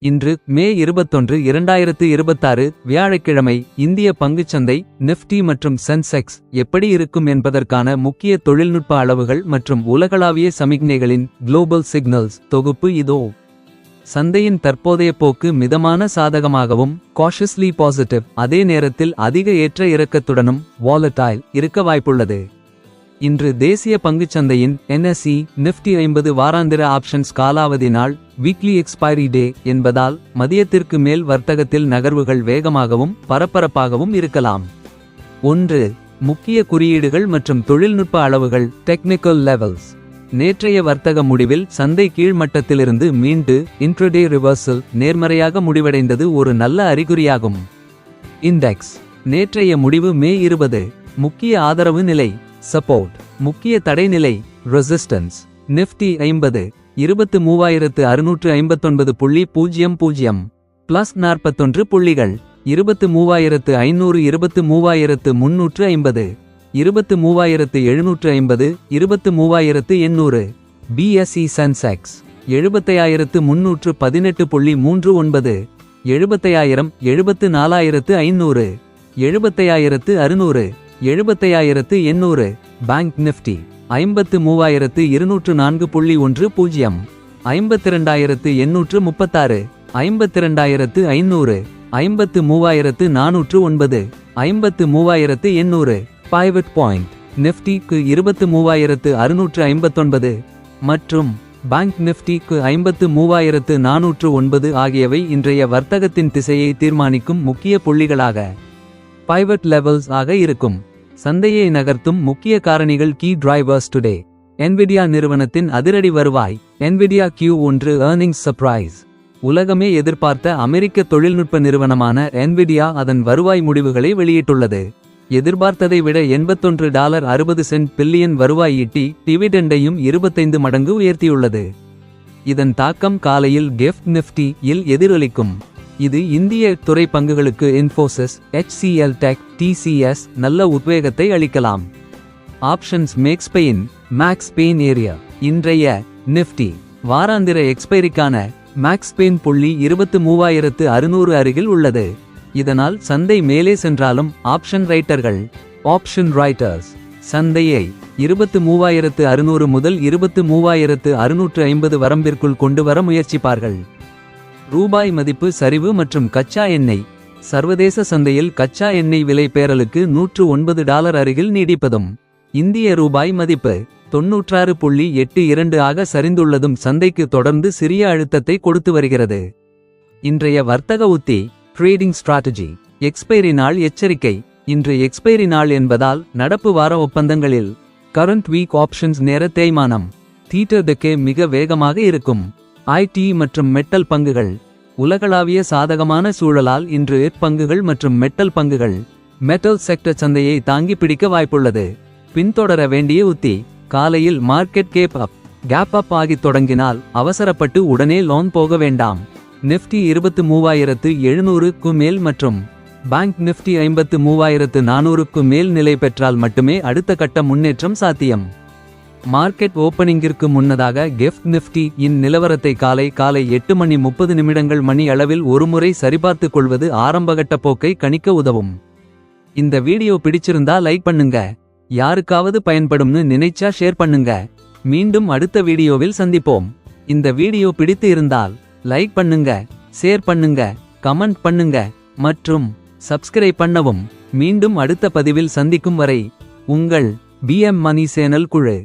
இன்று மே 21 2026 வியாழக்கிழமை இந்திய பங்குச்சந்தை நிஃப்டி மற்றும் சென்செக்ஸ் எப்படி இருக்கும் என்பதற்கான முக்கிய தொழில்நுட்ப அளவுகள் மற்றும் உலகளாவிய சமிக்ஞைகளின் குளோபல் சிக்னல்ஸ் தொகுப்பு இதோ. சந்தையின் தற்போதைய போக்கு மிதமான சாதகமாகவும் காஷியஸ்லி பாசிட்டிவ் அதே நேரத்தில் அதிக ஏற்ற இறக்கத்துடனும் வாலடைல் இருக்க வாய்ப்புள்ளது. இன்று தேசிய பங்குச்சந்தையின் NSE நிஃப்டி 50 வாராந்திர ஆப்ஷன்ஸ் காலாவதி நாள் வீக்லி எக்ஸ்பைரி டே என்பதால் மதியத்திற்கு மேல் வர்த்தகத்தில் நகர்வுகள் வேகமாகவும் பரபரப்பாகவும் இருக்கலாம். 1. முக்கிய குறியீடுகள் மற்றும் தொழில்நுட்ப அளவுகள் டெக்னிக்கல் லெவல்ஸ். நேற்றைய வர்த்தக முடிவில் சந்தை கீழ்மட்டத்திலிருந்து மீண்டு இன்ட்ரடே ரிவர்சல் நேர்மறையாக முடிவடைந்தது ஒரு நல்ல அறிகுறியாகும். இண்டெக்ஸ் நேற்றைய முடிவு மே 20. முக்கிய ஆதரவு நிலை சப்போர்ட், முக்கிய தடைநிலை ரெசிஸ்டன்ஸ். நிஃப்டி 50 23659.00 பிளஸ் 41 புள்ளிகள். 23500 23350 23750 23800. BSE Sensex 75318.39 75000 74500 75600 75800. Bank Nifty 53204.10 52836 52500 53409 53800. Pivot point நிஃப்டிக்கு 23659 மற்றும் பேங்க் நிஃப்டிக்கு 53409 ஆகியவை இன்றைய வர்த்தகத்தின் திசையை தீர்மானிக்கும் முக்கிய புள்ளிகளாக பைவட் லெவல்ஸ் ஆக இருக்கும். சந்தையை நகர்த்தும் முக்கிய காரணிகள் கீ டிரைவர்ஸ் டுடே. என்விடியா நிறுவனத்தின் அதிரடி வருவாய். Nvidia Q1 earnings surprise. உலகமே எதிர்பார்த்த அமெரிக்க தொழில்நுட்ப நிறுவனமான என்விடியா அதன் வருவாய் முடிவுகளை வெளியிட்டுள்ளது. எதிர்பார்த்ததை விட $81.60 பில்லியன் வருவாய் ஈட்டி டிவிடெண்டையும் 25 மடங்கு உயர்த்தியுள்ளது. இதன் தாக்கம் காலையில் கிஃப்ட் நிஃப்டி இல் எதிரொலிக்கும். இது இந்திய துறை பங்குகளுக்கு இன்ஃபோசிஸ் HCL டெக் TCS நல்ல உத்வேகத்தை அளிக்கலாம். Options maths pain area. இன்றைய நிஃப்டி வாராந்திர எக்ஸ்பைரிக்கான மேக்ஸ் பெயின் புள்ளி 23600 அருகில் உள்ளது. இதனால் சந்தை மேலே சென்றாலும் ஆப்ஷன் ரைட்டர்ஸ் சந்தையை 23600 முதல் 23650 வரம்பிற்குள் கொண்டுவர முயற்சிப்பார்கள். ரூபாய் மதிப்பு சரிவு மற்றும் கச்சா எண்ணெய். சர்வதேச சந்தையில் கச்சா எண்ணெய் விலை பேரலுக்கு $109 அருகில் நீடிப்பதும் இந்திய ரூபாய் மதிப்பு 96.82 ஆக சரிந்துள்ளதும் சந்தைக்கு தொடர்ந்து சிறிய அழுத்தத்தை கொடுத்து வருகிறது. இன்றைய வர்த்தக உத்தி ட்ரேடிங் ஸ்ட்ராட்டஜி. எக்ஸ்பைரி நாள் எச்சரிக்கை. இன்று எக்ஸ்பைரி நாள் என்பதால் நடப்பு வார ஒப்பந்தங்களில் கரண்ட் வீக் ஆப்ஷன்ஸ் நேர தேய்மானம் தீட்டே மிக வேகமாக இருக்கும். IT மற்றும் மெட்டல் பங்குகள். உலகளாவிய சாதகமான சூழலால் இன்று பங்குகள் மற்றும் மெட்டல் பங்குகள் மெட்டல் செக்டர் சந்தையை தாங்கி பிடிக்க வாய்ப்புள்ளது. பின்தொடர வேண்டிய உத்தி காலையில் மார்க்கெட் கேப் அப் ஆகித் தொடங்கினால் அவசரப்பட்டு உடனே லோன் போக வேண்டாம். நிஃப்டி 23700க்கு மேல் மற்றும் பேங்க் நிஃப்டி 53400க்கு மேல் நிலை பெற்றால் மட்டுமே அடுத்த கட்ட முன்னேற்றம் சாத்தியம். மார்க்கெட் ஓப்பனிங்கிற்கு முன்னதாக கிஃப்ட் நிஃப்டி இன் நிலவரத்தை காலை 8:30 மணி அளவில் ஒருமுறை சரிபார்த்துக் கொள்வது ஆரம்பகட்ட போக்கை கணிக்க உதவும். இந்த வீடியோ பிடிச்சிருந்தா லைக் பண்ணுங்க. யாருக்காவது பயன்படும்னு நினைச்சா ஷேர் பண்ணுங்க. மீண்டும் அடுத்த வீடியோவில் சந்திப்போம். இந்த வீடியோ பிடித்து இருந்தால் லைக் பண்ணுங்க, ஷேர் பண்ணுங்க, கமெண்ட் பண்ணுங்க மற்றும் சப்ஸ்கிரைப் பண்ணவும். மீண்டும் அடுத்த பதிவில் சந்திக்கும் வரை உங்கள் BM மணி சேனல் குழு.